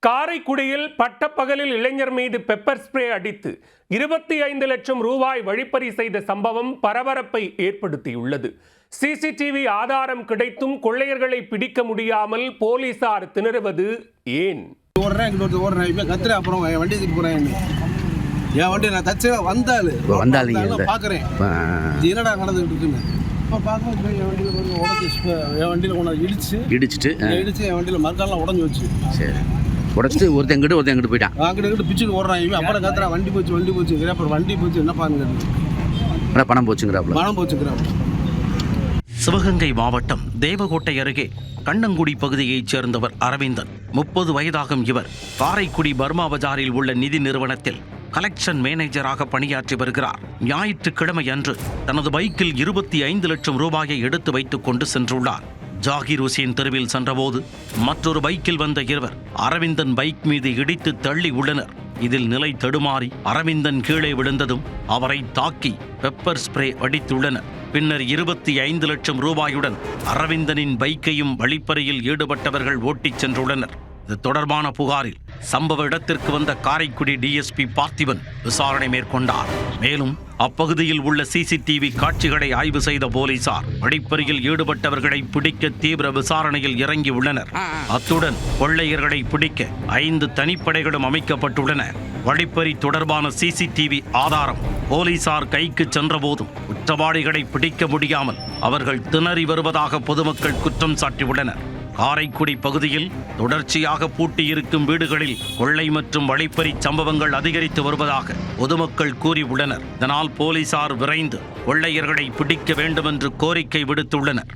காரைக்குடியில் பட்டப்பகலில் இளைஞர் மீது பெப்பர் ஸ்ப்ரே அடித்து 25 லட்சம் ரூபாய் வழிப்பறி செய்த சம்பவம் பரபரப்பை ஏற்படுத்தியுள்ளது. சிசிடிவி ஆதாரம் கிடைத்தும் கொள்ளையர்களை பிடிக்க முடியாமல் போலீசார் திணறுவது ஏன்? உடச்சிட்டு ஒருத்தங்கிட்டு போயிட்டான். பிச்சுட்டு ஓடுறான். அப்புறம் கத்துறா வண்டி போச்சு அப்புறம் வண்டி போச்சு என்ன பாருங்க பணம் போச்சுங்கிறாப்புல. சிவகங்கை மாவட்டம் தேவகோட்டை அருகே கண்ணங்குடி பகுதியைச் சேர்ந்தவர் அரவிந்தன். 30 வயதாகும் இவர் காரைக்குடி பர்மா பஜாரில் உள்ள நிதி நிறுவனத்தில் கலெக்ஷன் மேனேஜராக பணியாற்றி வருகிறார். ஞாயிற்றுக்கிழமை அன்று தனது பைக்கில் 25 லட்சம் ரூபாயை எடுத்து வைத்துக் கொண்டு சென்றுள்ளார். ஜாகிர் ஹுசேன் தெருவில் சென்றபோது மற்றொரு பைக்கில் வந்த இருவர் அரவிந்தன் பைக் மீது இடித்து தள்ளி உள்ளனர். இதில் நிலை தடுமாறி அரவிந்தன் கீழே விழுந்ததும் அவரை தாக்கி பெப்பர் ஸ்ப்ரே அடித்துள்ளனர். பின்னர் 25 லட்சம் ரூபாயுடன் அரவிந்தனின் பைக்கையும் வழிப்பறியில் ஈடுபட்டவர்கள் ஓட்டிச் சென்றுள்ளனர். இது தொடர்பான புகாரில் சம்பவ இடத்திற்கு வந்த காரைக்குடி டிஎஸ்பி பார்த்திபன் விசாரணை மேற்கொண்டார். மேலும் அப்பகுதியில் உள்ள சிசிடிவி காட்சிகளை ஆய்வு செய்த போலீசார் வழிப்பறியில் ஈடுபட்டவர்களை பிடிக்க தீவிர விசாரணையில் இறங்கி உள்ளனர். அத்துடன் கொள்ளையர்களை பிடிக்க 5 தனிப்படைகளும் அமைக்கப்பட்டுள்ளன. வழிப்பறி தொடர்பான சிசிடிவி ஆதாரம் போலீசார் கைக்கு சென்றபோதும் குற்றவாளிகளை பிடிக்க முடியாமல் அவர்கள் திணறி வருவதாக பொதுமக்கள் குற்றம் சாட்டியுள்ளனர். காரைக்குடி பகுதியில் தொடர்ச்சியாக பூட்டியிருக்கும் வீடுகளில் கொள்ளை மற்றும் வழிப்பறி சம்பவங்கள் அதிகரித்து வருவதாக பொதுமக்கள் கூறியுள்ளனர். இதனால் போலீசார் விரைந்து கொள்ளையர்களை பிடிக்க வேண்டும் என்று கோரிக்கை விடுத்துள்ளனர்.